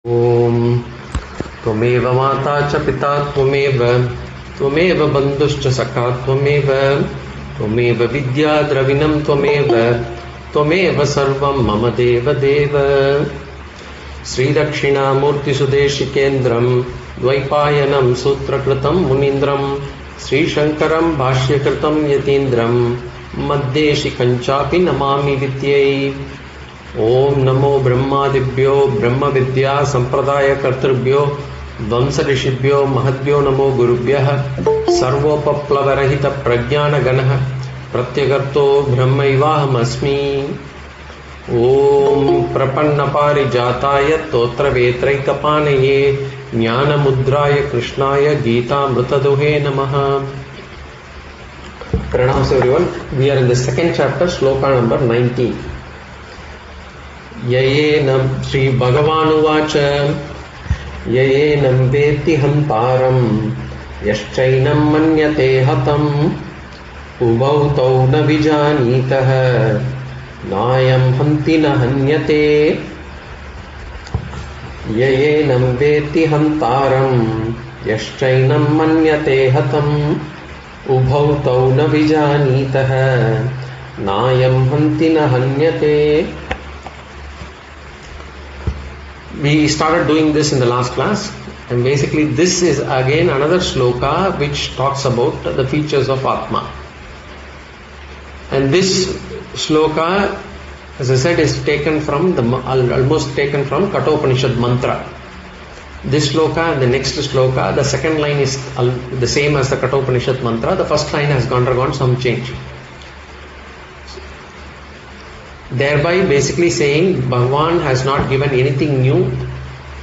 ओम त्वमेव माता च पिता त्वमेव बन्धुश्च सखा त्वमेव विद्या द्रविणं त्वमेव सर्वं मम देव श्रीदक्षिणामूर्तिसुदेशिकेन्द्रं द्वैपायनं सूत्रकृतं मुनीन्द्रं श्रीशंकरं भाष्यकृतं यतीन्द्रं मद्देशिकञ्चापि नमामि विद्यै। ओम नमो ब्रह्मादिभ्यो ब्रह्म विद्या संप्रदाय कर्तृभ्यो वंश ऋषिभ्यो महद्भ्यो नमो गुरुभ्यः सर्वोपप्लवरहित प्रज्ञानगणः प्रत्यगर्तो ब्रह्मैवाहमस्मि। ओम प्रपन्नपारिजाताय तोत्रवेत्रैकपाणये ज्ञानमुद्राय कृष्णाय गीतामृतदुहे नमः। Pranams everyone. We are in the second chapter, Sloka number 19. ययेनं Shri भगवानुवाच ययेनं वेत्ति हन्तारं यश्चैनं मन्यते हतम् उभौ तौ न विजानीतः नायं हन्ति न हन्यते। ययेनं वेत्ति हन्तारं यश्चैनं मन्यते हतम् उभौ तौ न विजानीतः नायं हन्ति न हन्यते। We started doing this in the last class, and basically this is again another sloka which talks about the features of Atma. And this sloka, as I said, is taken from almost taken from Kathopanishad mantra. This sloka and the next sloka, the second line is the same as the Kathopanishad mantra. The first line has undergone some change. Thereby basically saying Bhagavan has not given anything new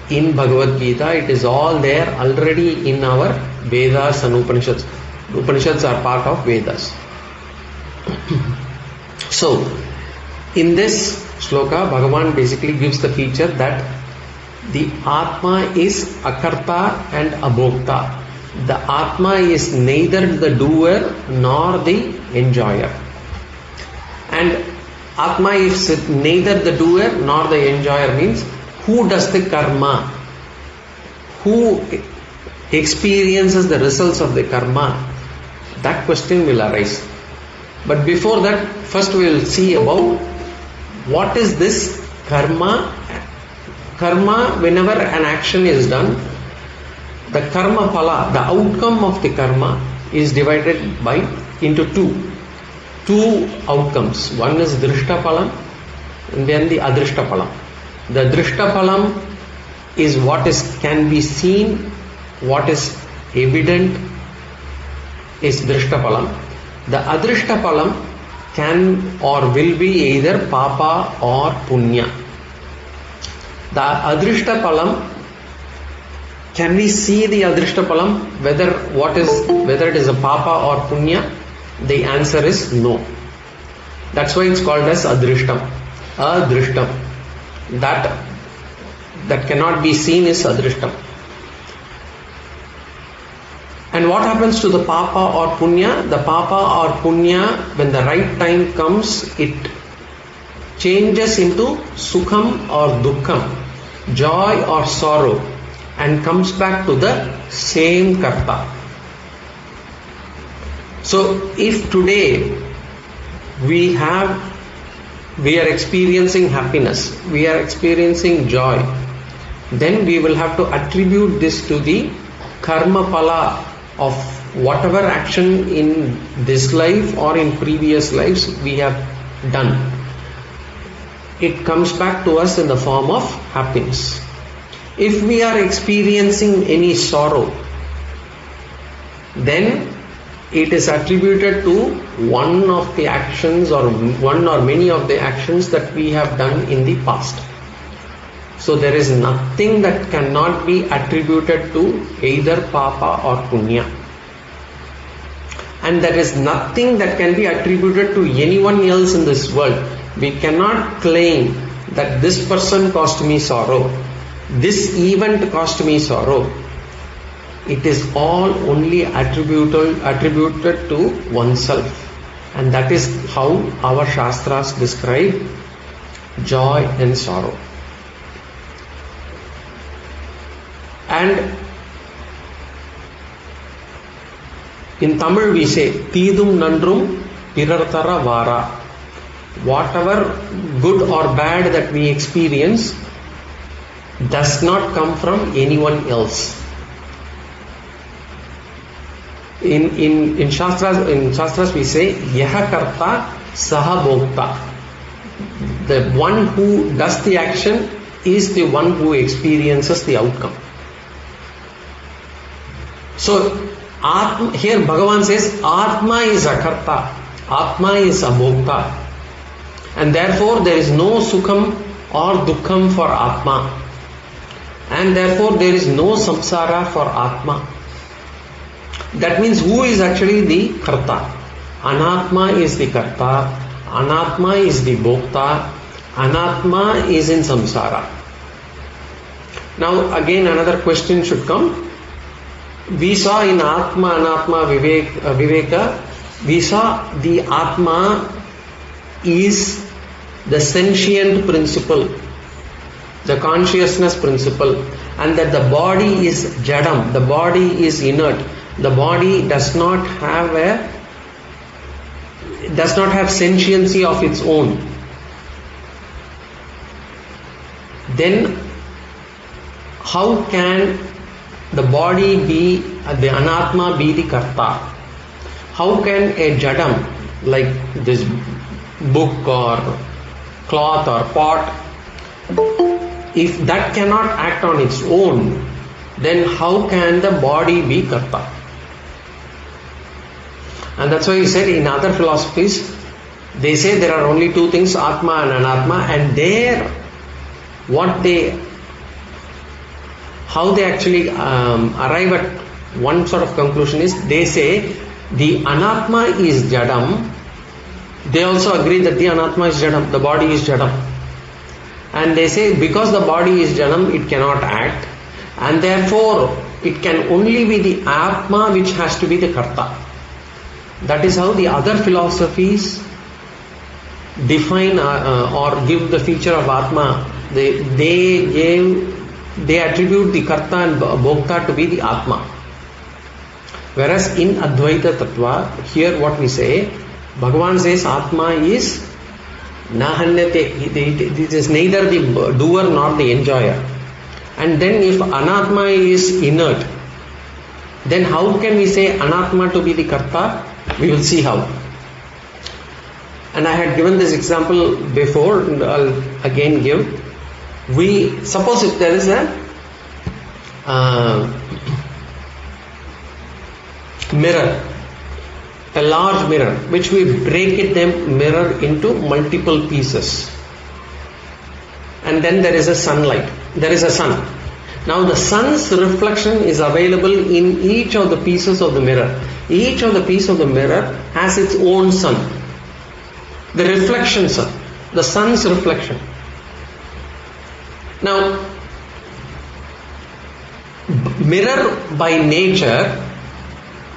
in Bhagavad Gita. It is all there already in our Vedas and Upanishads. Upanishads are part of Vedas. So, in this sloka, Bhagavan basically gives the feature that the Atma is akarta and abhokta. The Atma is neither the doer nor the enjoyer. And Atma is neither the doer nor the enjoyer means who does the karma, who experiences the results of the karma. That question will arise. But before that, first we will see about what is this karma. Karma, whenever an action is done, the karma phala, the outcome of the karma is divided into two outcomes. One is drishta phalam and then the adrishta phalam. The drishta phalam is what can be seen, what is evident is drishta phalam. The adrishta phalam can or will be either papa or punya. The adrishta phalam, can we see the adrishta phalam whether it is a papa or punya? The answer is no. That's why it's called as adrishtam. Adrishtam. That cannot be seen is adrishtam. And what happens to the papa or punya? The papa or punya, when the right time comes, it changes into sukham or dukkham, joy or sorrow, and comes back to the same karta. So if today we are experiencing happiness, we are experiencing joy, then we will have to attribute this to the karma phala of whatever action in this life or in previous lives we have done. It comes back to us in the form of happiness. If we are experiencing any sorrow, then it is attributed to one of the actions or one or many of the actions that we have done in the past. So there is nothing that cannot be attributed to either papa or punya. And there is nothing that can be attributed to anyone else in this world. We cannot claim that this person caused me sorrow, this event caused me sorrow. It is all only attributed to oneself. And that is how our Shastras describe joy and sorrow. And in Tamil we say, Teedum Nandrum Pirartara Vara. Whatever good or bad that we experience does not come from anyone else. In Shastras we say, Yaha karta saha bhokta. The one who does the action is the one who experiences the outcome. So, here Bhagavan says, Atma is akarta, Atma is abhokta. And therefore there is no sukham or dukkham for Atma. And therefore there is no samsara for Atma. That means who is actually the karta? Anatma is the karta, anatma is the bhokta, anatma is in samsara. Now again another question should come. We saw in Atma, Anatma, Viveka, we saw the Atma is the sentient principle, the consciousness principle, and that the body is jadam, the body is inert, the body does not have sentiency of its own. Then how can the body be, the anatma be the karta? How can a jadam like this book or cloth or pot, if that cannot act on its own, then how can the body be karta? And that's why he said in other philosophies, they say there are only two things, Atma and Anatma, and how they actually arrive at one sort of conclusion is, they say the Anatma is jadam. They also agree that the Anatma is jadam, the body is jadam. And they say because the body is jadam, it cannot act, and therefore it can only be the Atma which has to be the karta. That is how the other philosophies define or give the feature of Atma. They attribute the karta and bhokta to be the Atma. Whereas in Advaita Tattva, here what we say, Bhagavan says Atma is nahanyate. It is neither the doer nor the enjoyer. And then if Anatma is inert, then how can we say Anatma to be the karta? We will see how. And I had given this example before, I'll again give. Suppose if there is a mirror, a large mirror, which we break the mirror into multiple pieces, and then there is a sunlight, there is a sun. Now the sun's reflection is available in each of the pieces of the mirror. Each of the piece of the mirror has its own sun, the reflection sun, the sun's reflection. Now mirror by nature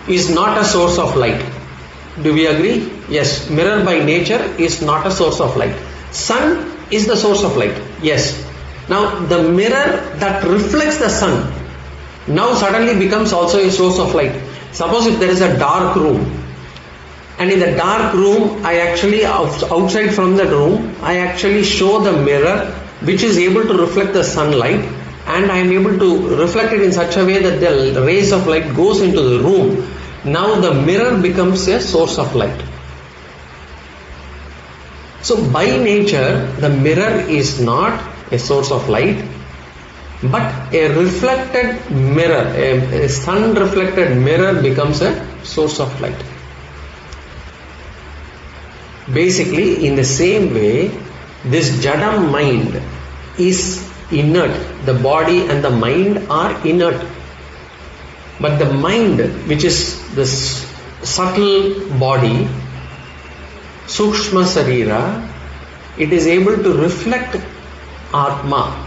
is not a source of light. Do we agree? Yes, mirror by nature is not a source of light. Sun is the source of light. Yes. Now the mirror that reflects the sun now suddenly becomes also a source of light. Suppose if there is a dark room, and in the dark room I actually outside from the room I actually show the mirror which is able to reflect the sunlight, and I am able to reflect it in such a way that the rays of light goes into the room. Now the mirror becomes a source of light. So by nature the mirror is not a source of light, but a reflected mirror, a sun reflected mirror becomes a source of light. Basically in the same way, this jadam mind is inert. The body and the mind are inert, but the mind, which is this subtle body, sukshma Shareera, it is able to reflect Atma,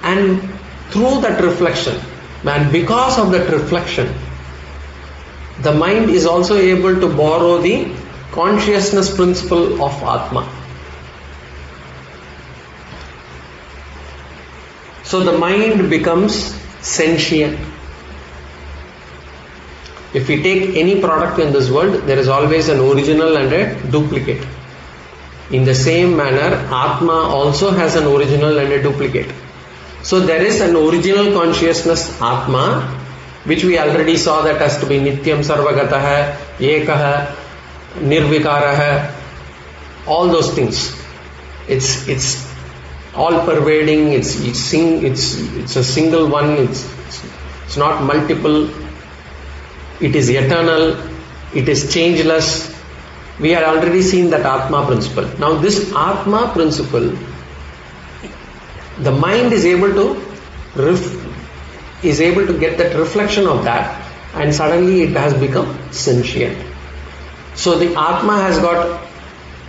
and through that reflection, and because of that reflection, the mind is also able to borrow the consciousness principle of Atma. So the mind becomes sentient. If we take any product in this world, there is always an original and a duplicate. In the same manner, Atma also has an original and a duplicate. So there is an original consciousness, Atma, which we already saw that has to be Nityam, Sarvagataha, Ekaha, Nirvikaraha, all those things. It's all pervading. It's a single one. It's not multiple. It is eternal. It is changeless. We had already seen that Atma principle. Now this Atma principle, the mind is able to get that reflection of that, and suddenly it has become sentient. So the Atma has got,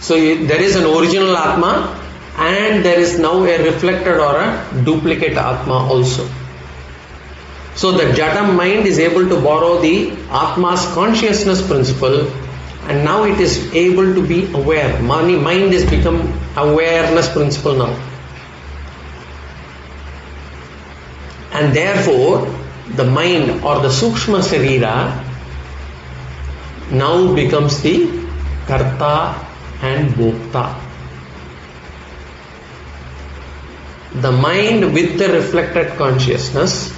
there is an original Atma, and there is now a reflected or a duplicate Atma also. So the Jada mind is able to borrow the Atma's consciousness principle, and now it is able to be aware. Mind has become awareness principle now. And therefore, the mind or the Sukshma Shareera now becomes the karta and bhokta. The mind with the reflected consciousness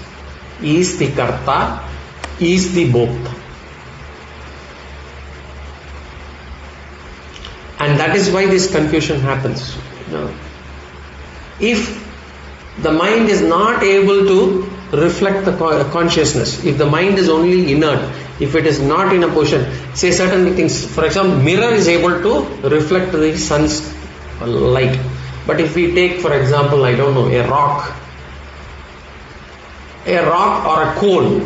is the karta, is the bhokta. And that is why this confusion happens. If the mind is not able to reflect the consciousness, if the mind is only inert, if it is not in a position, say certain things, for example, mirror is able to reflect the sun's light. But if we take, for example, I don't know, a rock or a coal.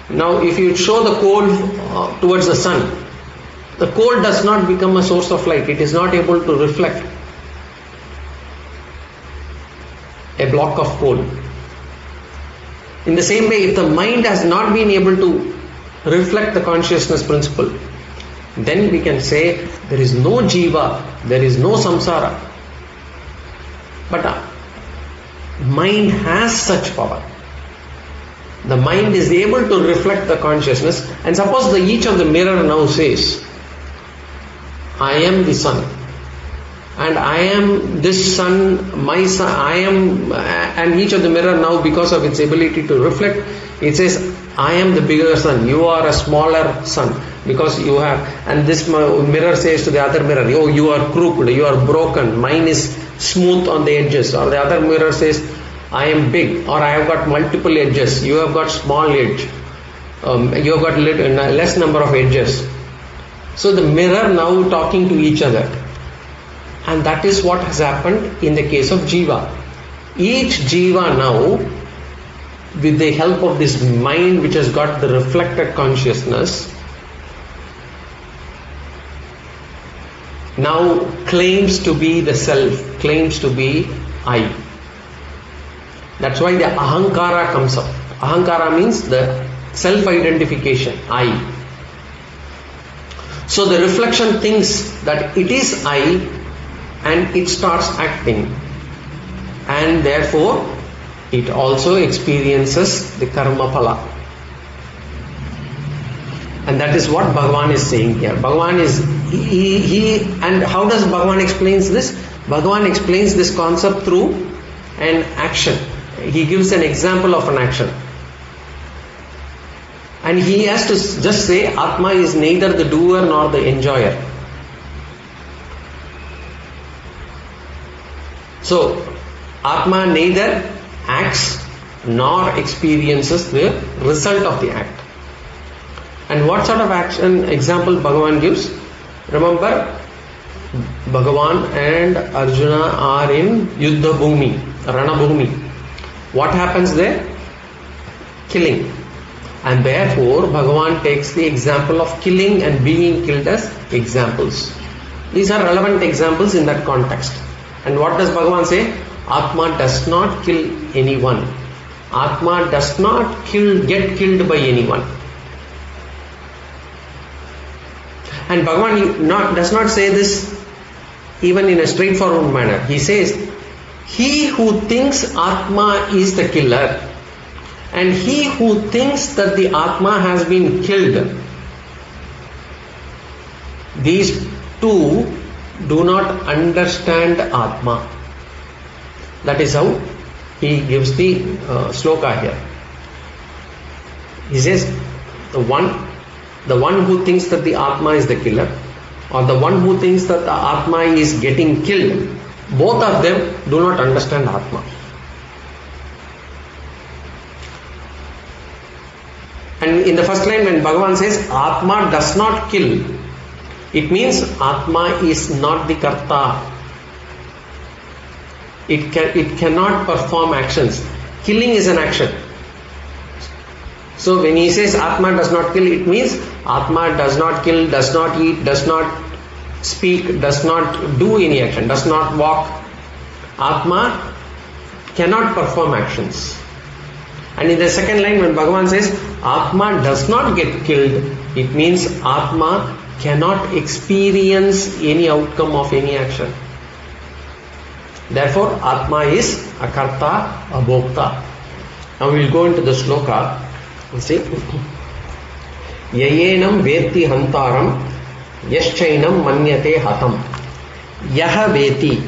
Now if you show the coal towards the sun, the coal does not become a source of light. It is not able to reflect a block of coal. In the same way, if the mind has not been able to reflect the consciousness principle, then we can say there is no jiva, there is no samsara. But mind has such power. The mind is able to reflect the consciousness, and suppose each of the mirror now says, I am the sun, and I am this sun, my sun, I am, and each of the mirror now, because of its ability to reflect, it says, I am the bigger sun, you are a smaller sun, because you have, and this mirror says to the other mirror, oh, you are crooked, you are broken, mine is smooth on the edges, or the other mirror says, I am big, or I have got multiple edges, you have got small edge, you have got less number of edges. So the mirror now talking to each other. And that is what has happened in the case of jiva. Each jiva now, with the help of this mind which has got the reflected consciousness, now claims to be the self, claims to be I. That's why the ahankara comes up. Ahankara means the self-identification, I. So the reflection thinks that it is I, and it starts acting, and therefore it also experiences the karma phala. And that is what Bhagavan is saying here. Bhagavan is, and how does Bhagavan explains this? Bhagavan explains this concept through an action. He gives an example of an action. And he has to just say, Atma is neither the doer nor the enjoyer. So, Atma neither acts nor experiences the result of the act. And what sort of action example Bhagavan gives? Remember, Bhagavan and Arjuna are in Yuddha Bhumi, Rana Bhumi. What happens there? Killing. And therefore, Bhagavan takes the example of killing and being killed as examples. These are relevant examples in that context. And what does Bhagavan say? Atma does not kill anyone. Atma does not get killed by anyone. And Bhagavan does not say this even in a straightforward manner. He says, He who thinks Atma is the killer and he who thinks that the Atma has been killed, these two do not understand Atma. That is how he gives the sloka here. He says the one who thinks that the Atma is the killer or the one who thinks that the Atma is getting killed, both of them do not understand Atma. And in the first line when Bhagavan says Atma does not kill, it means Atma is not the karta. It cannot perform actions. Killing is an action. So when he says Atma does not kill, it means Atma does not kill, does not eat, does not speak, does not do any action, does not walk. Atma cannot perform actions. And in the second line when Bhagavan says Atma does not get killed, it means Atma cannot experience any outcome of any action. Therefore, Atma is akarta, abhokta. Now we will go into the sloka. You see, yayenam veti hantaram yaschainam manyate hatam. Yaha veti.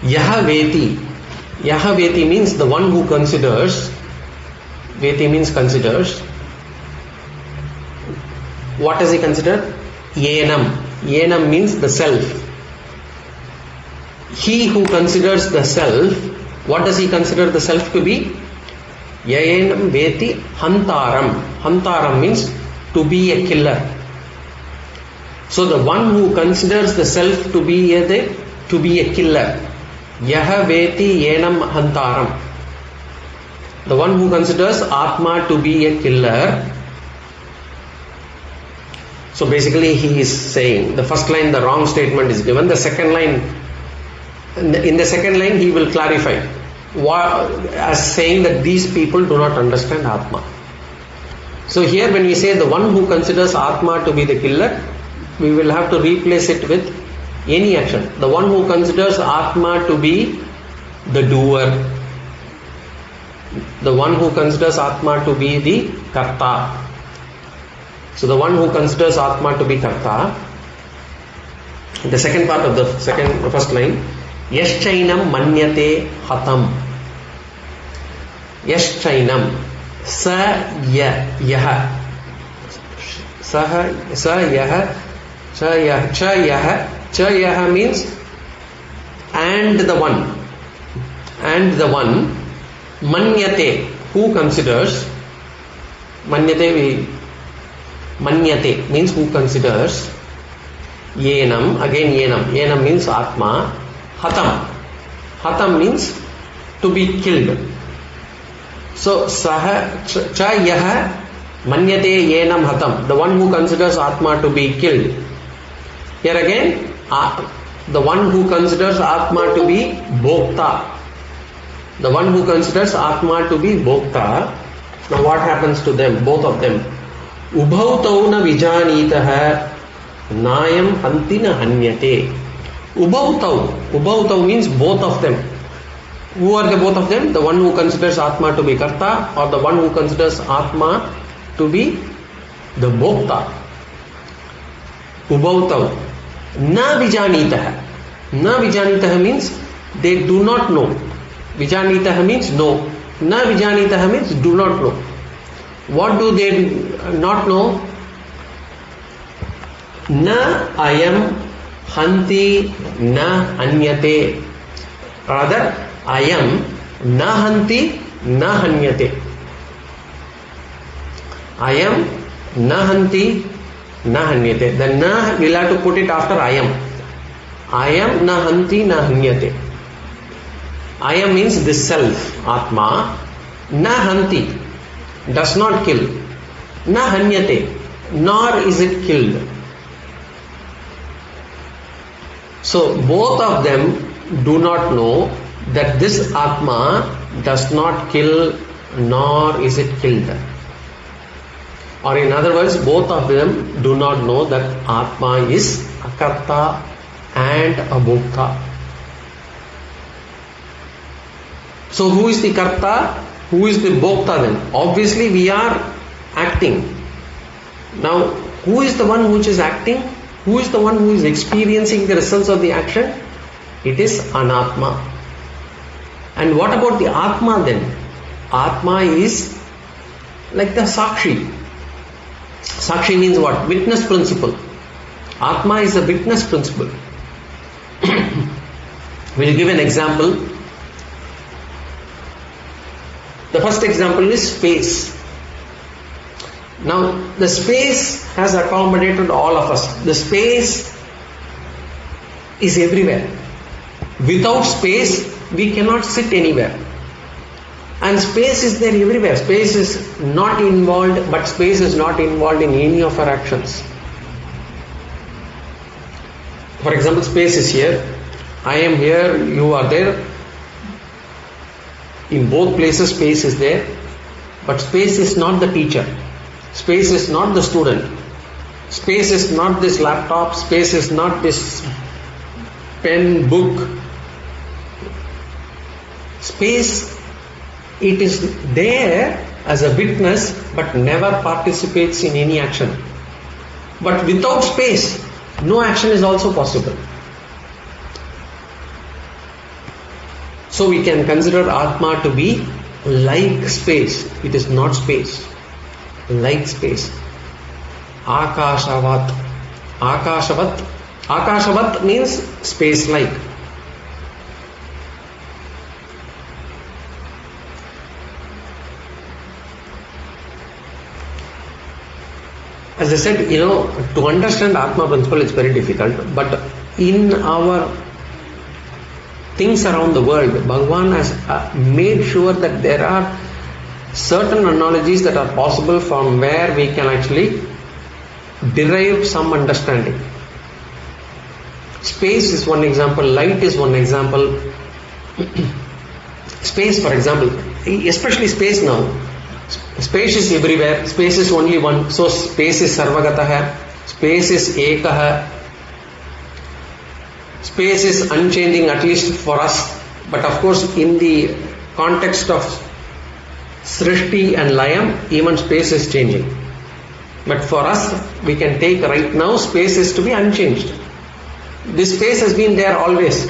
Yaha veti. Yaha veti means the one who considers. Veti means considers. What does he consider? Yenam. Yenam means the self. He who considers the self, what does he consider the self to be? Yayenam veti hantaram. Hantaram means to be a killer. So the one who considers the self to be a killer. Yaha veti yenam hantaram. The one who considers Atma to be a killer. So basically he is saying, the first line the wrong statement is given, the second line, in the second line he will clarify as saying that these people do not understand Atma. So here when we say the one who considers Atma to be the killer, we will have to replace it with any action. The one who considers Atma to be the doer. The one who considers Atma to be the karta. So the one who considers Atma to be karta, the second part of the first line, yaschainam manyate hatam. Yaschainam, sa yaha, sa yaha, cha yaha means and the one, manyate, who considers, manyate means who considers, yenam, again yenam means Atma, hatam means to be killed. So cha yaha manyate yenam hatam, the one who considers Atma to be killed. Here again the one who considers Atma to be bhokta. The one who considers Atma to be bhokta, now what happens to them, both of them? Ubhautau na vijanitaha nayam hantina hanyate. Ubhautau means both of them. Who are the both of them? The one who considers Atma to be karta or the one who considers Atma to be the bhokta. Ubhautau. Na vijanitaha. Na vijanitaha means they do not know. Vijanitaha means no. Na vijanitaha means do not know. What do they not know? Na ayam hanti na hanyate. Rather, ayam na hanti na hanyate. Ayam na hanti na hanyate. The na we'll have to put it after ayam. Ayam na hanti na hanyate. Ayam means this self, Atma. Na hanti, does not kill. Na hanyate, nor is it killed. So both of them do not know that this Atma does not kill nor is it killed. Or in other words, both of them do not know that Atma is akarta and abhokta. So who is the karta? Who is the bhokta then? Obviously we are acting. Now who is the one which is acting? Who is the one who is experiencing the results of the action? It is anatma. And what about the atma then? Atma is like the sakshi. Sakshi means what? Witness principle. Atma is a witness principle. We'll give an example. The first example is space. Now, the space has accommodated all of us. The space is everywhere. Without space, we cannot sit anywhere. And space is there everywhere. Space is not involved, but space is not involved in any of our actions. For example, space is here. I am here, you are there. In both places, space is there. But space is not the teacher. Space is not the student. Space is not this laptop. Space is not this pen, book. Space, it is there as a witness but never participates in any action. But without space, no action is also possible. So we can consider Atma to be like space. It is not space. Like space. Akashavat. Akashavat. Akashavat means space-like. As I said, to understand Atma principle is very difficult, but in our things around the world, Bhagavan has made sure that there are certain analogies that are possible from where we can actually derive some understanding. Space is one example, light is one example. Space, for example, especially space now. Space is everywhere, space is only one, so space is sarvagatah, space is ekah, space is unchanging at least for us, but of course in the context of Srishti and Layam, even space is changing. But for us, we can take right now, space is to be unchanged. This space has been there always.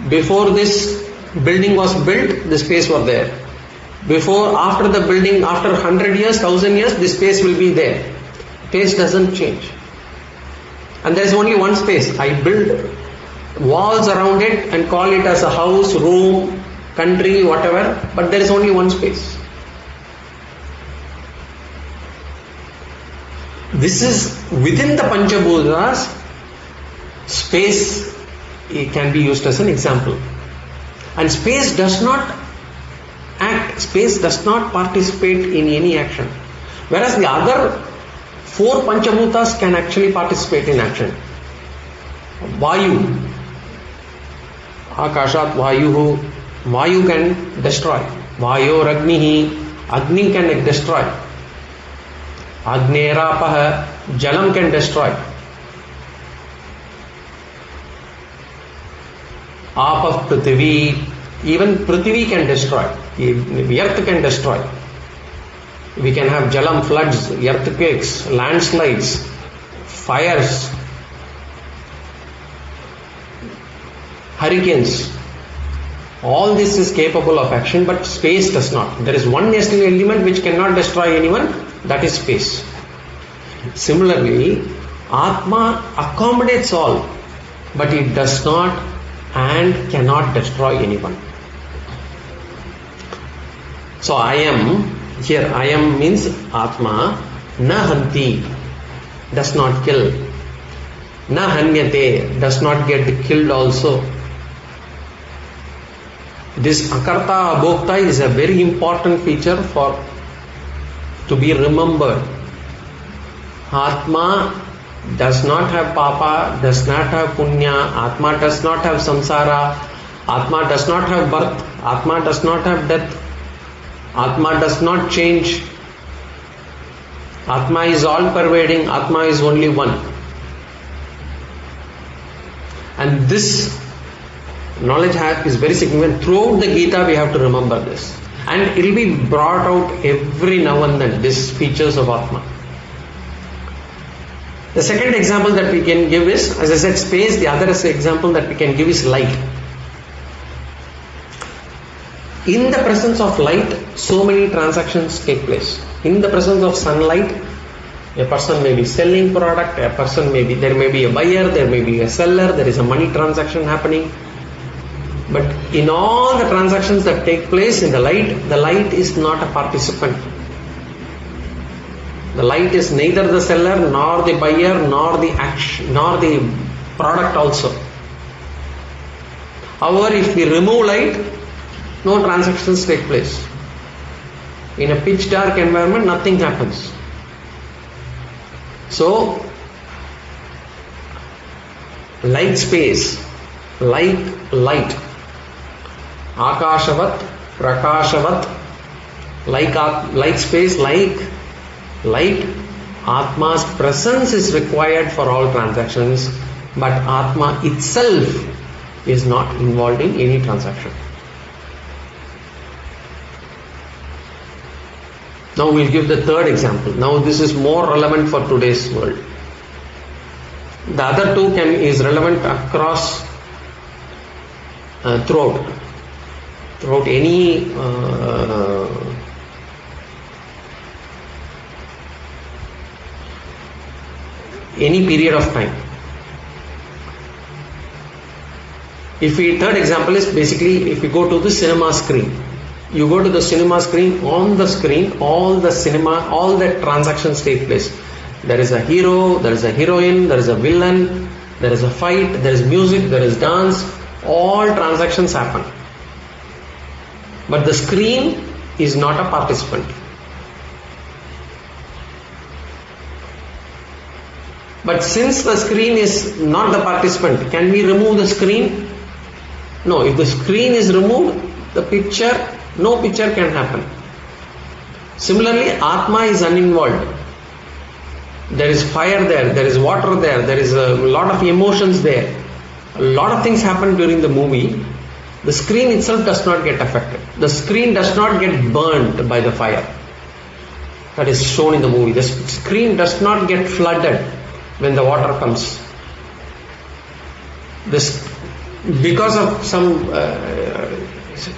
Before this building was built, the space was there. Before, after the building, after 100 years, 1000 years, this space will be there. Space doesn't change. And there is only one space. I build walls around it and call it as a house, room, country, whatever, but there is only one space. This is within the Panchabhutas. Space can be used as an example. And space does not act, space does not participate in any action. Whereas the other four Panchabhutas can actually participate in action. Vayu, Akashat Vayuhu, Vayu can destroy. Vayo Ragnihi, Agni can destroy. Agnerapah, Jalam can destroy. Apav Prithvi, even Prithvi can destroy. The earth can destroy. We can have Jalam, floods, earthquakes, landslides, fires, hurricanes. All this is capable of action, but space does not. There is one element which cannot destroy anyone, that is space. Similarly, Atma accommodates all, but it does not and cannot destroy anyone. So I am, here I am means Atma, na hanti, does not kill. Na hanyate, does not get killed also. This akarta abhokta is a very important feature to be remembered. Atma does not have papa, does not have punya, Atma does not have samsara, Atma does not have birth, Atma does not have death, Atma does not change. Atma is all pervading, Atma is only one. And this Knowledge is very significant. Throughout the Gita we have to remember this. And it will be brought out every now and then, these features of Atma. The second example that we can give is, as I said, space. The other example that we can give is light. In the presence of light, so many transactions take place. In the presence of sunlight, a person may be selling product, there may be a buyer, there may be a seller, there is a money transaction happening. But in all the transactions that take place in the light is not a participant. The light is neither the seller, nor the buyer, nor the action, nor the product also. However, if we remove light, no transactions take place. In a pitch dark environment, nothing happens. So, like space, like light, akashavat, prakashavat, like space, like light, Atma's presence is required for all transactions, but Atma itself is not involved in any transaction. Now we'll give the third example. Now this is more relevant for today's world. The other two is relevant across throughout any period of time. Third example is basically, if you go to the cinema screen, you go to the cinema screen, on the screen, all the transactions take place. There is a hero, there is a heroine, there is a villain, there is a fight, there is music, there is dance, all transactions happen. But the screen is not a participant. But since the screen is not the participant, can we remove the screen? No, if the screen is removed, no picture can happen. Similarly, Atma is uninvolved. There is fire there, there is water there, there is a lot of emotions there. A lot of things happen during the movie. The screen itself does not get affected. The screen does not get burnt by the fire that is shown in the movie. The screen does not get flooded when the water comes. Because of some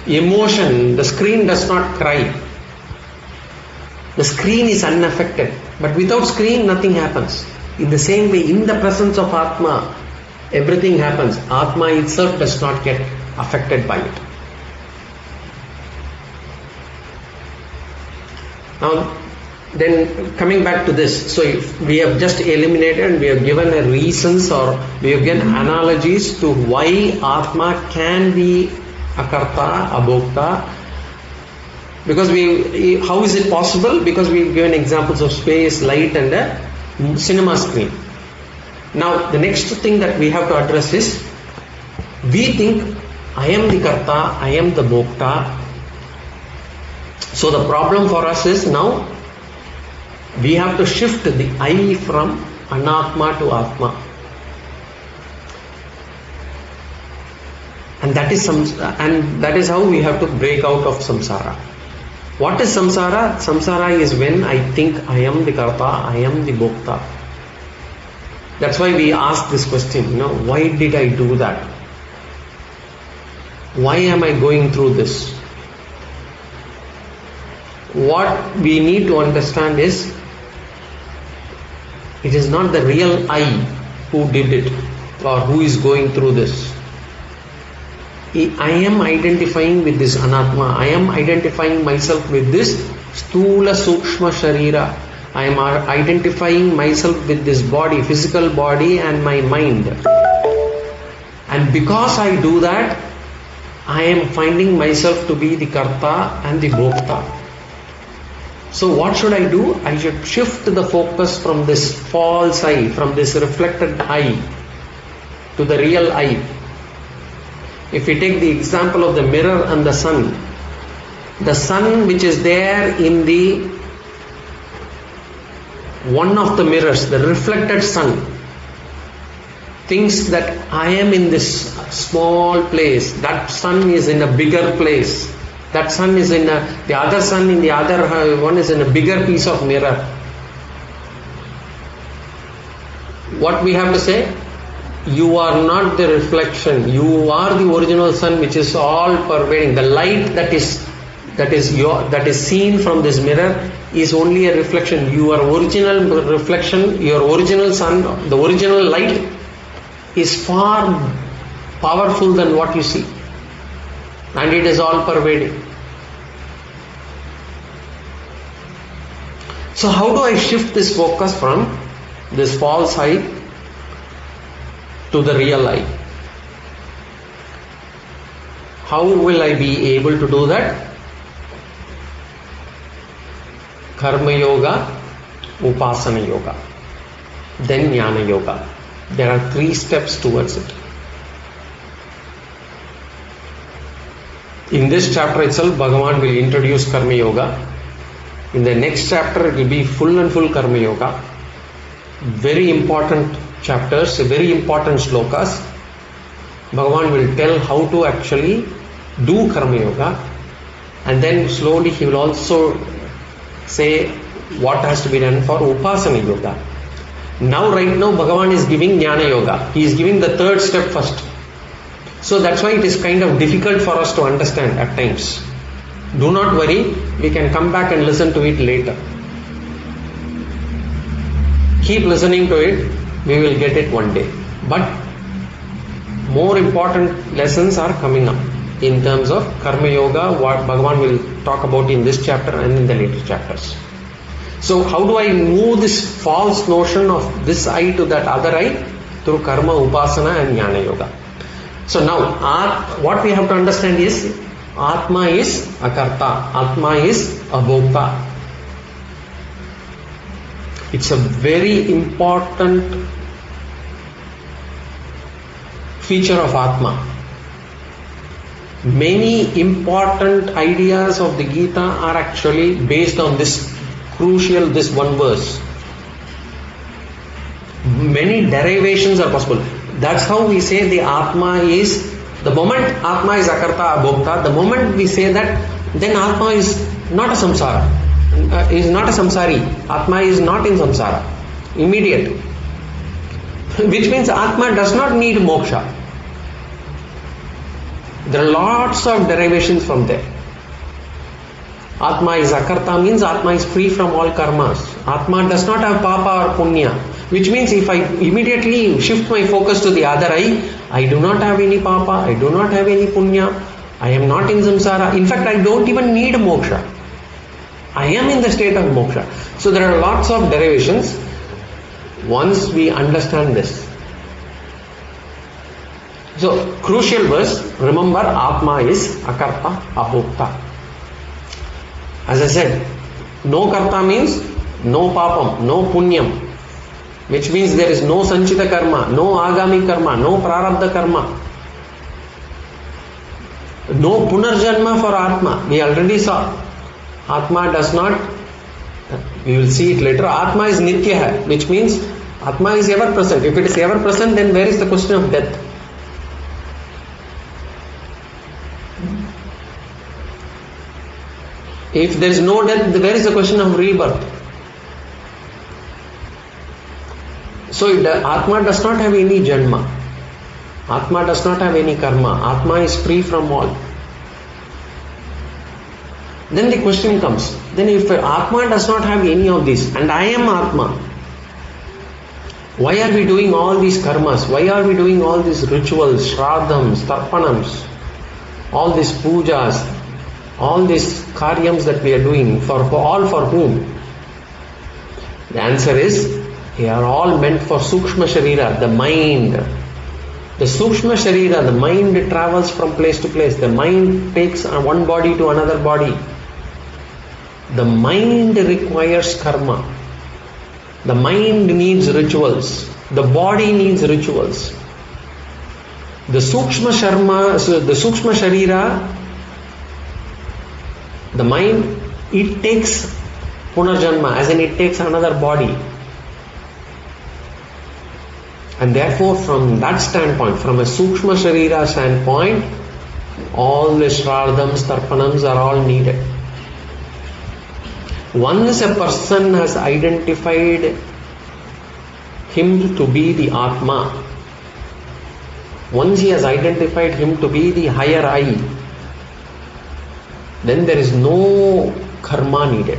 emotion, the screen does not cry. The screen is unaffected. But without screen, nothing happens. In the same way, in the presence of Atma, everything happens. Atma itself does not get affected by it. Now, then coming back to this, so if we have just eliminated and we have given a reasons, or we have given analogies to why Atma can be akarta, abhokta. Because how is it possible? Because we have given examples of space, light and a cinema screen. Now the next thing that we have to address is, we think I am the karta, I am the bhokta. So the problem for us is, now we have to shift the I from anatma to atma. And that is how we have to break out of samsara. What is samsara? Samsara is when I think I am the karta, I am the bhokta. That's why we ask this question, why did I do that? Why am I going through this? What we need to understand is, it is not the real I who did it or who is going through this. I am identifying with this anatma. I am identifying myself with this stula sukshma shareera. I am identifying myself with this body, physical body and my mind. And because I do that, I am finding myself to be the karta and the bhokta. So what should I do? I should shift the focus from this false I, from this reflected I, to the real I. If we take the example of the mirror and the sun which is there in the one of the mirrors, the reflected sun, thinks that I am in this small place, that sun is in a bigger place, that sun is in the other sun in the other one is in a bigger piece of mirror. What we have to say? You are not the reflection, you are the original sun which is all pervading. The light that is seen from this mirror is only a reflection. Your original reflection, your original sun, the original light is far powerful than what you see, and it is all pervading. So how do I shift this focus from this false eye to the real eye? How will I be able to do that? Karma yoga, upasana yoga, then jnana yoga. There are 3 steps towards it. In this chapter itself, Bhagavan will introduce karma yoga. In the next chapter, it will be full and full karma yoga. Very important chapters, very important slokas. Bhagavan will tell how to actually do karma yoga, and then slowly he will also say what has to be done for upasana yoga. Right now Bhagavan is giving jnana yoga. He is giving the 3rd step first. So that's why it is kind of difficult for us to understand at times. Do not worry, we can come back and listen to it later. Keep listening to it, we will get it one day. But more important lessons are coming up in terms of karma yoga, what Bhagavan will talk about in this chapter and in the later chapters. So how do I move this false notion of this eye to that other eye? Through karma, upasana and jnana yoga. So now what we have to understand is Atma is akarta, Atma is abhokta. It's a very important feature of Atma. Many important ideas of the Gita are actually based on this one verse. Many derivations are possible. That's how we say the Atma is, the moment Atma is akarta, abhokta, the moment we say that, then Atma is not a samsara, is not a samsari. Atma is not in samsara. Immediate. Which means Atma does not need moksha. There are lots of derivations from there. Atma is akarta means Atma is free from all karmas. Atma does not have papa or punya. Which means if I immediately shift my focus to the other eye, I do not have any papa, I do not have any punya, I am not in samsara. In fact, I don't even need moksha. I am in the state of moksha. So there are lots of derivations once we understand this. So crucial verse, remember Atma is akarta, abhokta. As I said, no karta means no papam, no punyam, which means there is no sanchita karma, no agami karma, no prarabdha karma, no punarjanma for Atma. We already saw Atma does not, we will see it later. Atma is nitya hai, which means Atma is ever present. If it is ever present, then where is the question of death? If there is no death, where is the question of rebirth? So Atma does not have any janma. Atma does not have any karma. Atma is free from all. Then the question comes, then if Atma does not have any of this, and I am Atma, why are we doing all these karmas? Why are we doing all these rituals, shraddhams, tarpanams, all these pujas, all these karyams that we are doing, for whom? The answer is, they are all meant for sukshma shareera, the mind. The sukshma shareera, the mind travels from place to place. The mind takes one body to another body. The mind requires karma. The mind needs rituals. The body needs rituals. The sukshma shareera, the mind, it takes punarjanma, as in it takes another body. And therefore, from that standpoint, from a Sukshma Shareera standpoint, all the Shradhams, Tarpanams are all needed. Once a person has identified him to be the Atma, once he has identified him to be the higher I, then there is no karma needed.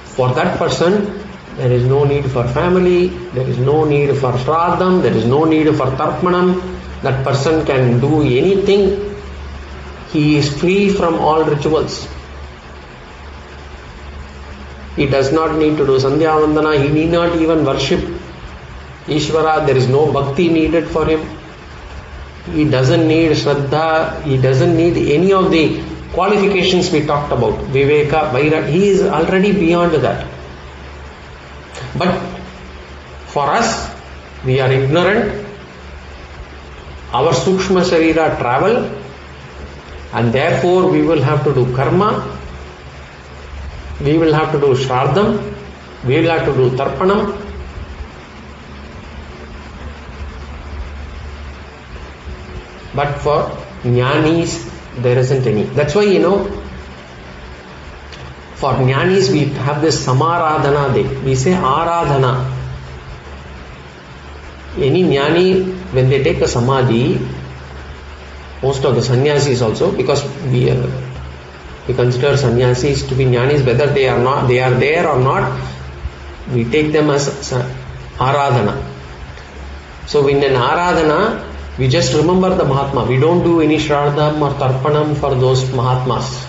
For that person, there is no need for family, there is no need for Shraddham, there is no need for Tarpanam. That person can do anything. He is free from all rituals. He does not need to do Sandhya Vandana, he need not even worship Ishvara, there is no bhakti needed for him. He doesn't need Shraddha, he doesn't need any of the qualifications we talked about, Viveka, Vaira, he is already beyond that. But for us, we are ignorant, our Sukshma Shareera travel, and therefore we will have to do karma, we will have to do Shraddham, we will have to do Tarpanam. But for Jnanis, there isn't any. That's why, for Jnanis we have this Samaradhana day. We say Aradhana. Any Jnani, when they take a Samadhi, most of the sannyasis also, because we consider sannyasis to be Jnanis, whether they are there or not, we take them as Aradhana. So in an Aradhana, we just remember the Mahatma. We don't do any Shraddham or Tarpanam for those Mahatmas.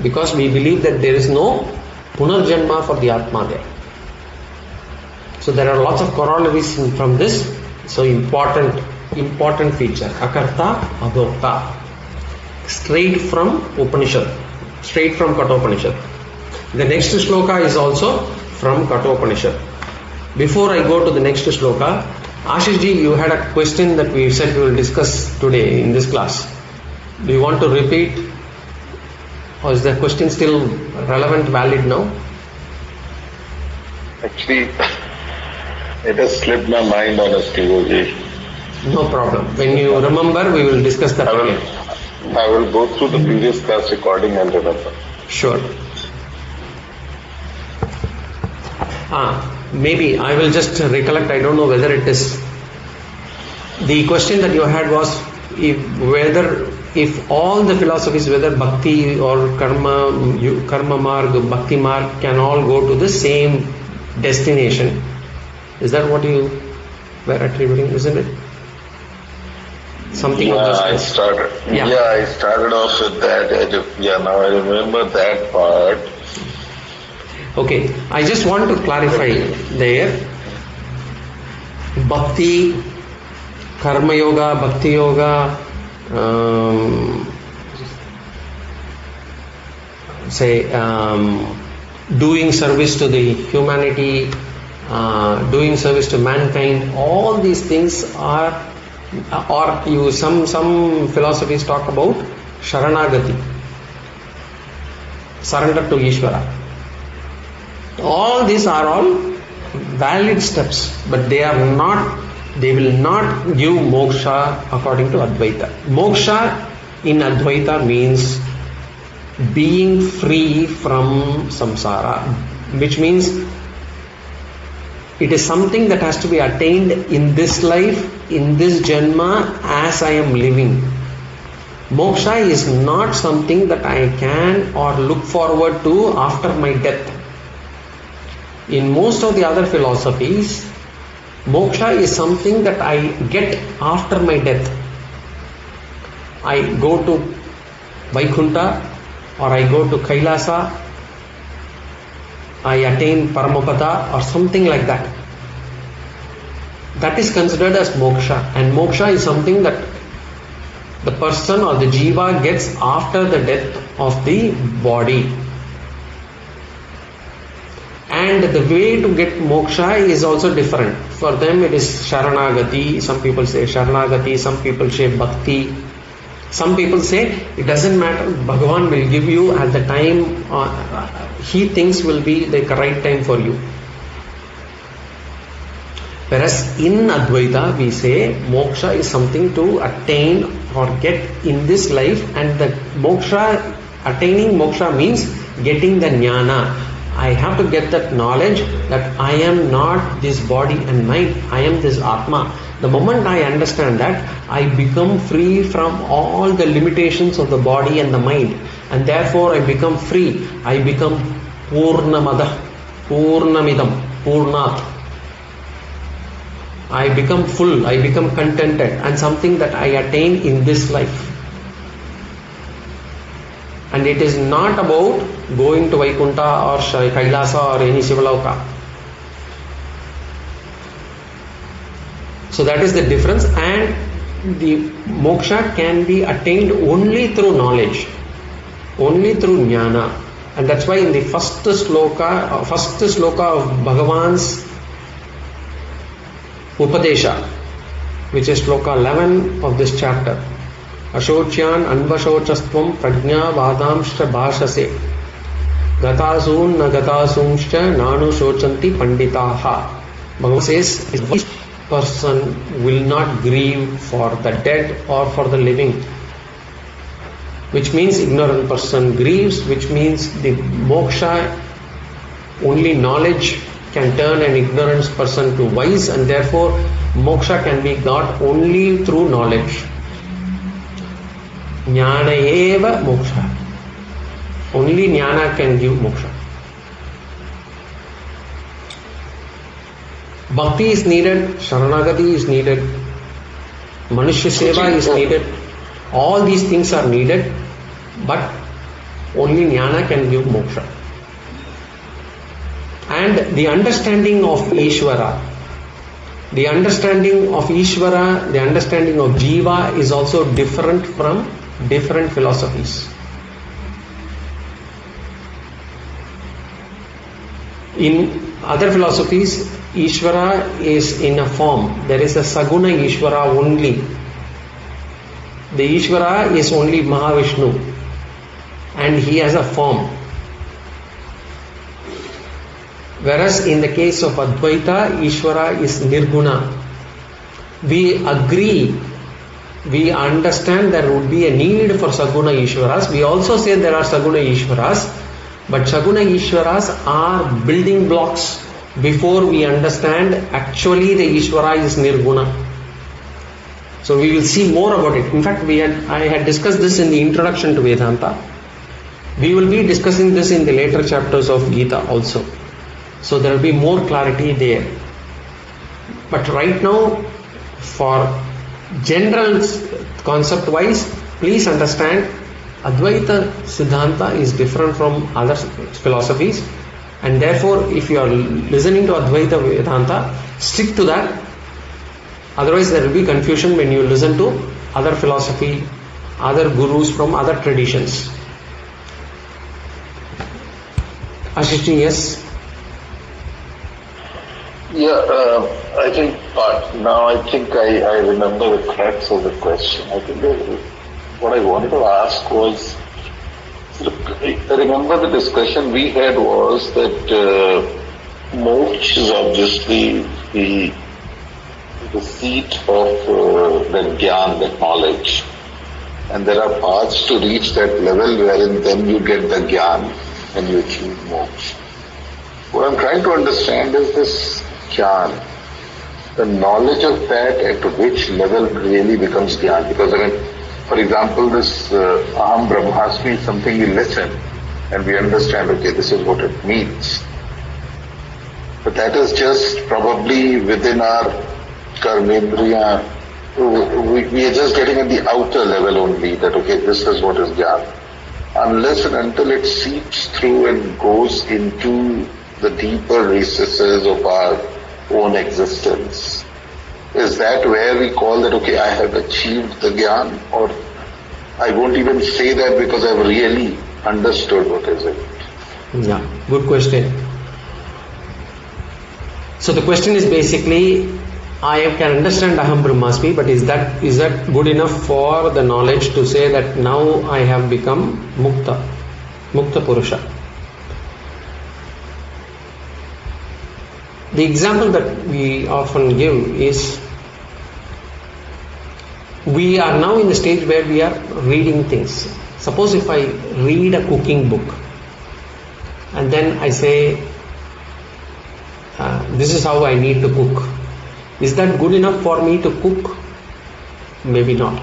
Because we believe that there is no Punarjanma for the Atma there. So there are lots of corollaries from this. So important feature. Akarta, abhokta. Straight from Upanishad. Straight from Kathopanishad. The next sloka is also from Kathopanishad. Before I go to the next sloka, Ashish ji, you had a question that we said we will discuss today in this class. Do you want to repeat? Or is the question still relevant, valid now? Actually, it has slipped my mind honestly, Guruji. No problem. When you remember, we will discuss that again. I will go through the previous class recording and remember. Sure. Maybe I will just recollect. I don't know whether it is. The question that you had was if all the philosophies, whether bhakti or karma marg, bhakti marg, can all go to the same destination. Is that what you were attributing, isn't it? Something of those I started off with that. Now I remember that part. Okay, I just want to clarify there. Bhakti, karma yoga, bhakti yoga, doing service to the humanity, doing service to mankind, all these things are, some philosophies talk about Sharanagati, surrender to Ishvara. All these are all valid steps, but they will not give moksha according to Advaita. Moksha in Advaita means being free from samsara, which means it is something that has to be attained in this life, in this janma, as I am living. Moksha is not something that I can or look forward to after my death. In most of the other philosophies, moksha is something that I get after my death. I go to Vaikunta or I go to Kailasa, I attain Paramapada or something like that. That is considered as moksha, and moksha is something that the person or the jiva gets after the death of the body. And the way to get moksha is also different. For them it is Sharanagati, some people say Sharanagati, some people say Bhakti, some people say it doesn't matter, Bhagavan will give you at the time he thinks will be the right time for you. Whereas in Advaita we say moksha is something to attain or get in this life, and the moksha, attaining moksha means getting the jnana. I have to get that knowledge that I am not this body and mind, I am this Atma. The moment I understand that, I become free from all the limitations of the body and the mind, and therefore I become free. I become Purnamada, Purnamidam, Purnat. I become full, I become contented, and something that I attain in this life. And it is not about going to Vaikuntha or Kailasa or any Sivaloka. So that is the difference, and the moksha can be attained only through knowledge, only through jnana. And that's why in the first sloka of Bhagavan's Upadesha, which is sloka 11 of this chapter, Ashocyan anvashochastvam prajna vadamshcha bhashase gatasun na gatasunshcha nanu shochanti panditaha. Bhagavan says, this person will not grieve for the dead or for the living, which means ignorant person grieves, which means the moksha, only knowledge can turn an ignorant person to wise, and therefore moksha can be got only through knowledge. Jnana eva moksha. Only jnana can give moksha. Bhakti is needed, Sharanagati is needed, Manushya Seva is needed. All these things are needed, but only jnana can give moksha. And the understanding of Ishvara, the understanding of Ishvara, the understanding of Jiva is also different from different philosophies. In other philosophies, Ishvara is in a form. There is a Saguna Ishvara only. The Ishvara is only Mahavishnu, and he has a form. Whereas in the case of Advaita, Ishvara is Nirguna. We agree, we understand there would be a need for Saguna Ishvaras. We also say there are Saguna Ishvaras, but Saguna Ishvaras are building blocks before we understand actually the Ishvara is Nirguna. So we will see more about it. In fact, I had discussed this in the introduction to Vedanta. We will be discussing this in the later chapters of Gita also. So there will be more clarity there. But right now, for general concept wise, please understand Advaita Siddhanta is different from other philosophies, and therefore if you are listening to Advaita Vedanta, stick to that. Otherwise there will be confusion when you listen to other philosophy, other gurus from other traditions. Ashishji, yes? Yeah, I think I remember the crux of the question. I think what I wanted to ask was, I remember the discussion we had was that moksha is obviously the seat of that jnana, that knowledge, and there are paths to reach that level wherein then you get the jnana and you achieve moksha. What I'm trying to understand is this jnana, the knowledge of that at which level really becomes jnana. Because for example, this aham brahmasmi is something we listen and we understand, okay, this is what it means. But that is just probably within our karmendriya. We are just getting at the outer level only, that okay, this is what is jnana. Unless and until it seeps through and goes into the deeper recesses of our own existence. Is that where we call that, okay, I have achieved the jnana? Or I won't even say that because I've really understood what is it. Yeah, good question. So the question is basically, I can understand aham brahmasmi, but is that good enough for the knowledge to say that now I have become mukta purusha? The example that we often give is, we are now in the stage where we are reading things. Suppose if I read a cooking book and then I say, this is how I need to cook. Is that good enough for me to cook? Maybe not.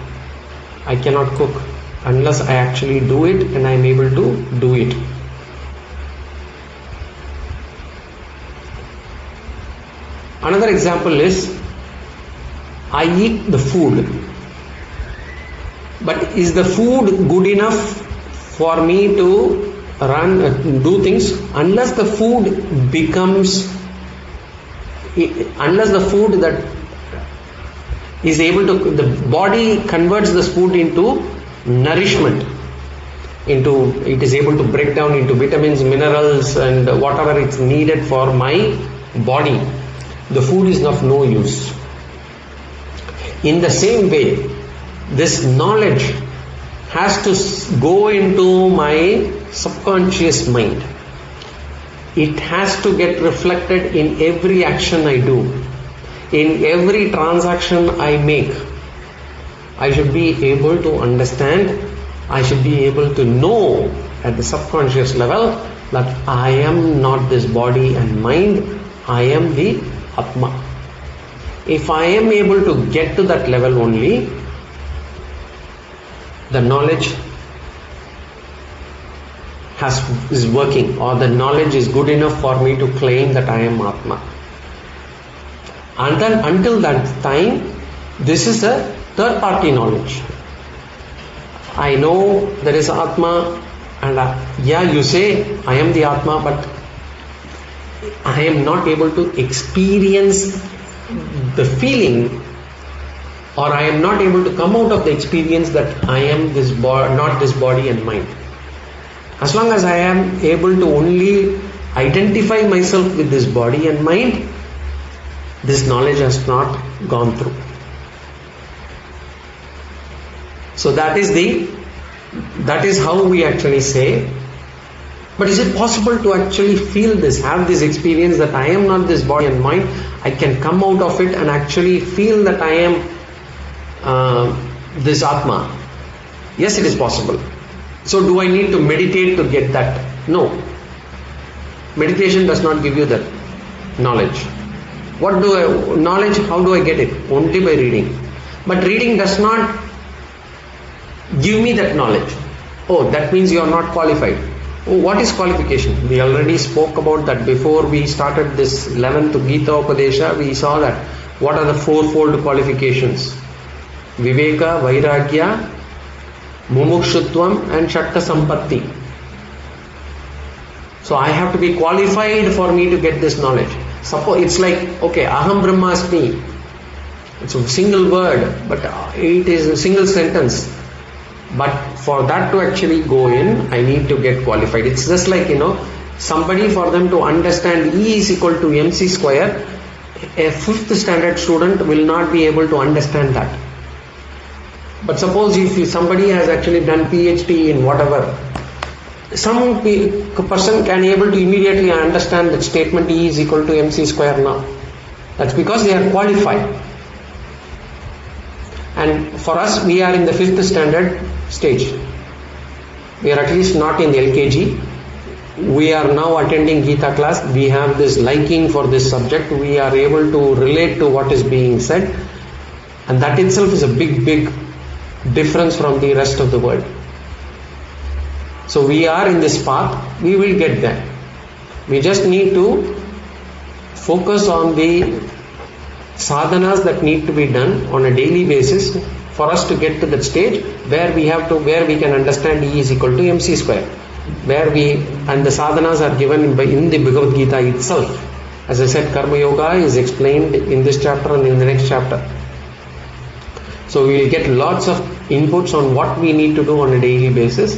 I cannot cook unless I actually do it and I am able to do it. Another example is, I eat the food, but is the food good enough for me to do things? Unless the food that is able to, the body converts this food into nourishment, it is able to break down into vitamins, minerals and whatever it's needed for my body, the food is of no use. In the same way, this knowledge has to go into my subconscious mind. It has to get reflected in every action I do, in every transaction I make. I should be able to understand, I should be able to know at the subconscious level that I am not this body and mind, I am the Atma. If I am able to get to that level only, the knowledge is working, or the knowledge is good enough for me to claim that I am Atma. And then until that time, this is a third party knowledge. I know there is Atma, and you say I am the Atma, but I am not able to experience the feeling, or I am not able to come out of the experience that I am this not this body and mind. As long as I am able to only identify myself with this body and mind, this knowledge has not gone through. So that is how we actually say. But is it possible to actually feel this, have this experience that I am not this body and mind? I can come out of it and actually feel that I am this Atma. Yes, it is possible. So do I need to meditate to get that? No. Meditation does not give you that knowledge. Knowledge, how do I get it? Only by reading. But reading does not give me that knowledge. Oh, that means you are not qualified. Oh, what is qualification? We already spoke about that before we started this 11th Gita Upadesha. We saw that. What are the fourfold qualifications? Viveka, Vairagya, Mumukshutvam and Shatta Sampatti. So I have to be qualified for me to get this knowledge. Suppose it's like, okay, Aham Brahmasmi. It's a single word, but it is a single sentence. But for that to actually go in, I need to get qualified. It's just like, somebody, for them to understand E is equal to MC square, a 5th standard student will not be able to understand that. But suppose if somebody has actually done PhD in whatever, some person can able to immediately understand that statement E is equal to MC square now. That's because they are qualified. And for us, we are in the 5th standard stage. We are at least not in the LKG. We are now attending Gita class. We have this liking for this subject. We are able to relate to what is being said. And that itself is a big difference from the rest of the world. So we are in this path. We will get there. We just need to focus on the sadhanas that need to be done on a daily basis for us to get to that stage where we can understand E is equal to MC square, and the sadhanas are given in the Bhagavad Gita itself. As I said, Karma Yoga is explained in this chapter and in the next chapter. So we will get lots of inputs on what we need to do on a daily basis.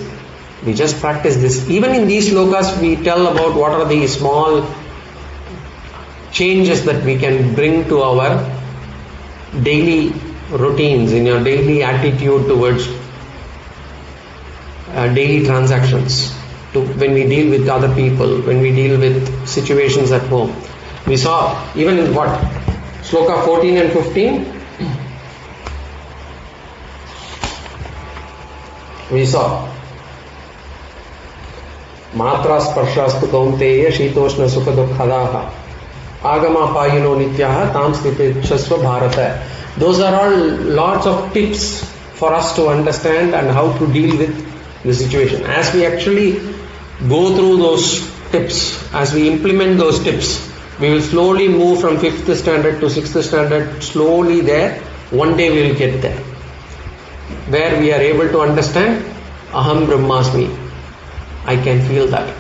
We just practice this. Even in these slokas, we tell about what are the small changes that we can bring to our daily routines, in your daily attitude towards daily transactions, when we deal with other people, when we deal with situations at home. We saw even in what? Sloka 14 and 15. We saw Matra Sparshastu Kaunteya Shitoshna Sukha Dukhadaha Agama Payuno Nityaha Tam Stitechasva Bharata. Those are all lots of tips for us to understand and how to deal with the situation. As we actually go through those tips, as we implement those tips, we will slowly move from 5th standard to 6th standard, slowly there. One day we will get there, where we are able to understand Aham Brahmasmi. I can feel that.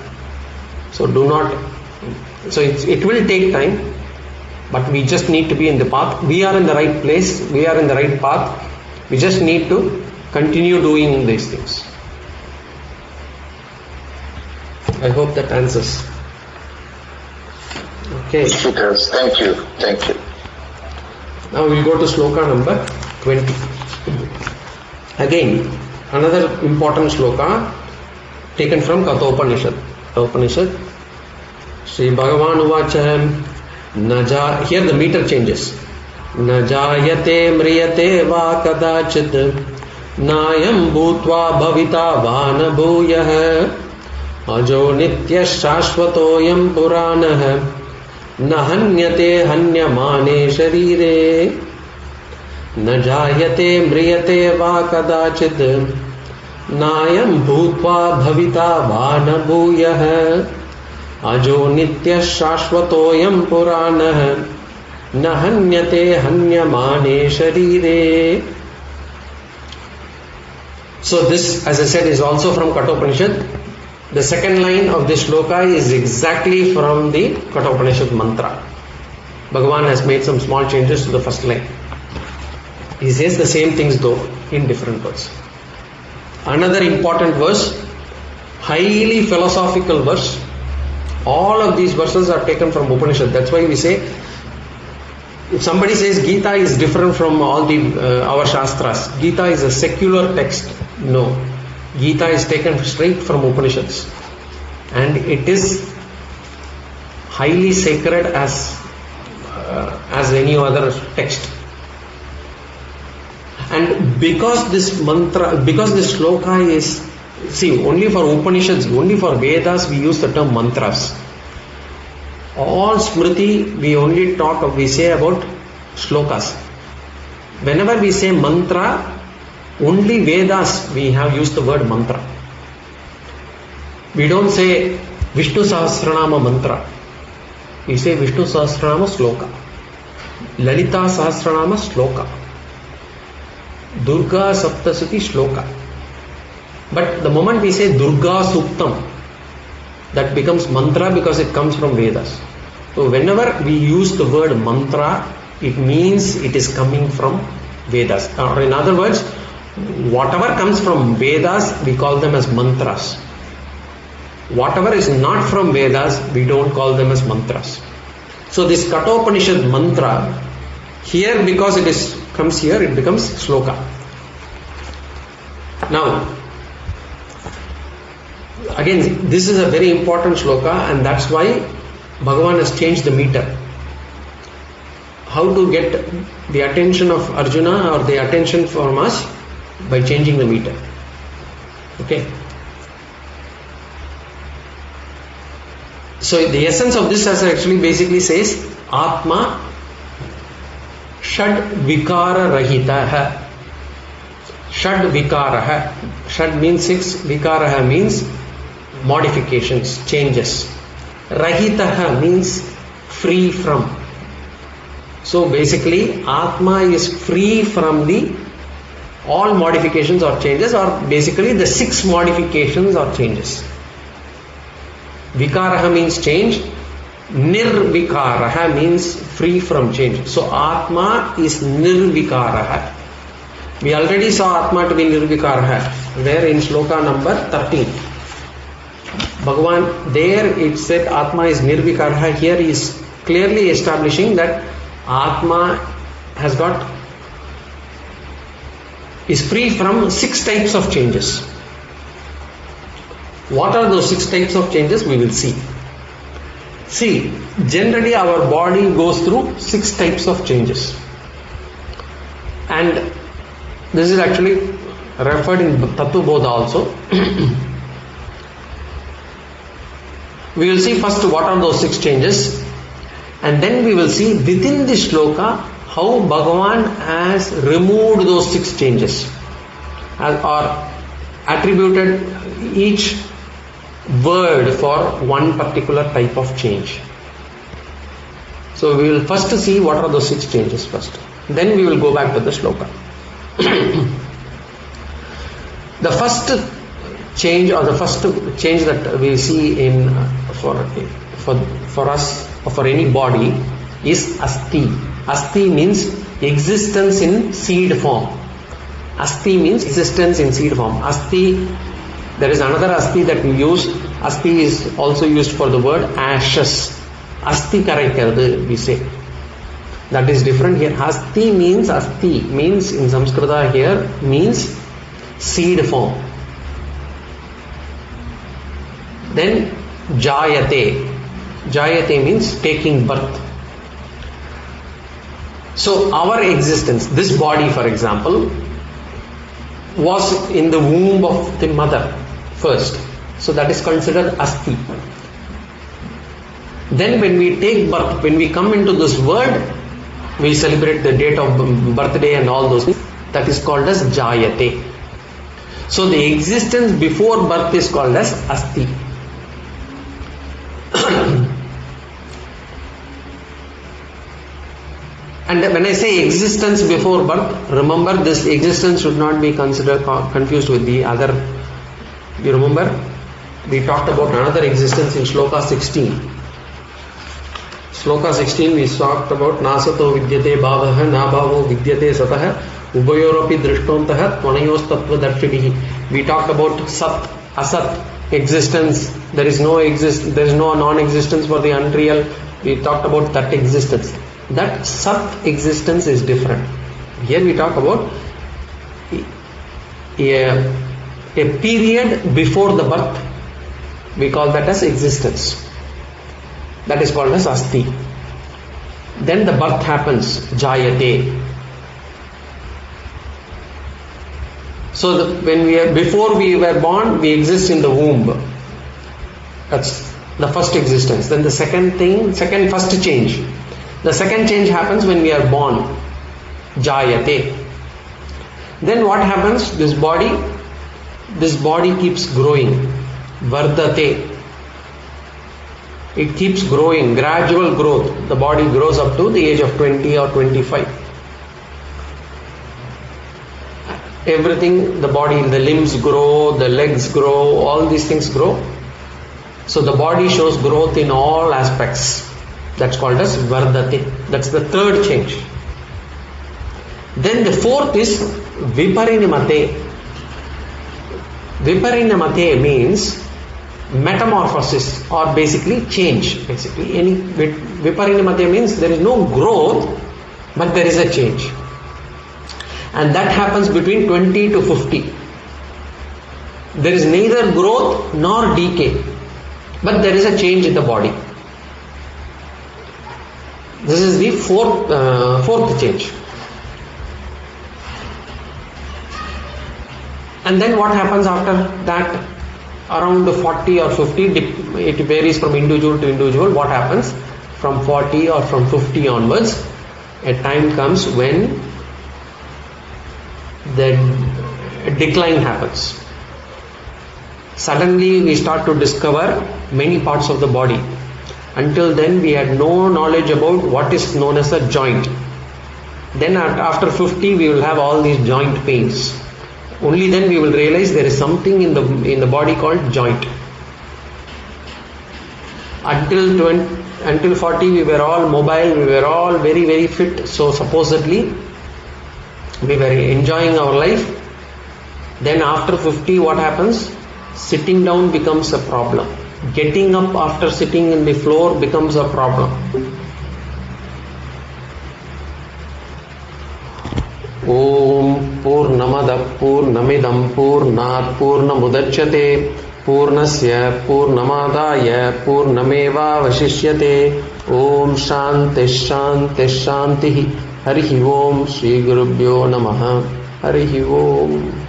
So it will take time, but we just need to be in the path. We are in the right place, we are in the right path. We just need to continue doing these things. I hope that answers. Okay. It does. Thank you. Thank you. Now we'll go to sloka number 20. Again, another important sloka taken from Kathopanishad. Kathopanishad. Sri Bhagavan Uvacha Naja. Here the meter changes. Najayate mriyate va kadachit Nayam bhutva bhavita vana bhuyah Ajo nitya shashvatoyam puranah Nahanyate hanyamane sharire Najayate mriyate va kadachit Nayam bhutva bhavita vana bhuyah Ajo nitya shashvatoyam puranah Nahanyate hanyamane sharire. So this, as I said, is also from Kathopanishad. The second line of this sloka is exactly from the Kathopanishad mantra. Bhagavan has made some small changes to the first line. He says the same things though in different words. Another important verse, highly philosophical verse. All of these verses are taken from Upanishad. That's why we say, if somebody says Gita is different from all the our Shastras, Gita is a secular text. No. Gita is taken straight from Upanishads. And it is highly sacred as any other text. And because this mantra, because this sloka is, see, only for Upanishads, only for Vedas we use the term mantras. All Smriti we say about slokas. Whenever we say mantra, only Vedas we have used the word mantra. We don't say Vishnu Sahasranama mantra. We say Vishnu Sahasranama sloka. Lalita Sahasranama sloka. Durga Saptasati sloka. But the moment we say Durga Suktam, that becomes mantra because it comes from Vedas. So whenever we use the word mantra, it means it is coming from Vedas. Or in other words, whatever comes from Vedas, we call them as mantras. Whatever is not from Vedas, we don't call them as mantras. So this Kathopanishad mantra, here because it comes here, it becomes sloka. Now, again, this is a very important sloka, and that's why Bhagavan has changed the meter. How to get the attention of Arjuna or the attention from us? By changing the meter. Okay. So the essence of this actually basically says Atma Shad Vikara Rahitaha. Shad Vikaraha. Shad means 6, Vikaraha means modifications, changes. Rahitaha means free from. So basically Atma is free from all modifications or changes, or basically the 6 modifications or changes. Vikaraha means change. Nirvikaraha means free from change. So Atma is Nirvikaraha. We already saw Atma to be Nirvikaraha. Where in sloka number 13. Bhagavan, there it said Atma is Nirvikaraha. Here he is clearly establishing that Atma is free from 6 types of changes. What are those 6 types of changes? We will see. See, generally our body goes through 6 types of changes. And this is actually referred in Tattva Bodha also. We will see first what are those 6 changes, and then we will see within this shloka how Bhagavan has removed those 6 changes or attributed each word for one particular type of change. So we will first see what are those 6 changes first. Then we will go back to the shloka. The first change or the first change that we see in for us or for any body is asti. Asti means existence in seed form. Asti means existence in seed form. Asti, there is another asti that we use. Asti is also used for the word ashes. Asti karaikaradu, we say. That is different here. Asti means in Sanskrit here means seed form. Then jayate. Jayate means taking birth. So our existence, this body for example, was in the womb of the mother first. So that is considered asti. Then when we take birth, when we come into this world, we celebrate the date of birthday and all those things. That is called as jayate. So the existence before birth is called as asti. And when I say existence before birth, remember this existence should not be considered confused with the other. You remember? We talked about another existence in Sloka 16. Sloka 16 we talked about nasato vidyate bhavaha nabhavo vidyate satah ubayoropi drishtontah tvanayos tattva darshinihi. We talked about sat, asat, existence. There is no non-existence for the unreal. We talked about that existence. That sat existence is different. Here we talk about a period before the birth. We call that as existence. That is called as asti. Then the birth happens, jayate. So before we were born, we exist in the womb. That's the first existence. Then the first change. The second change happens when we are born, jayate. Then what happens? This body keeps growing, vardate. It keeps growing, gradual growth. The body grows up to the age of 20 or 25. Everything, the body, the limbs grow, the legs grow, all these things grow. So the body shows growth in all aspects. That's called as vardate. That's the third change. Then the fourth is viparinamate. Viparinamate means metamorphosis or basically change. Viparinamate means there is no growth, but there is a change. And that happens between 20 to 50. There is neither growth nor decay, but there is a change in the body. This is the fourth change. And then what happens after that? Around 40 or 50, it varies from individual to individual. What happens? From 40 or from 50 onwards, a time comes when the decline happens. Suddenly we start to discover many parts of the body. Until then we had no knowledge about what is known as a joint. Then after 50 we will have all these joint pains. Only then we will realize there is something in the body called joint. Until 40 we were all mobile, we were all very very fit. So supposedly we were enjoying our life. Then after 50 what happens? Sitting down becomes a problem. Getting up after sitting in the floor becomes a problem. Om Purnamada Purnamidam Purnat Purnamudachyate पूर्णस्य पूर्णमादाय पूर्णमेवावशिष्यते। ओम शांति शांति शांति। हरि ओम। श्री गुरुभ्यो नमः। हरि ओम।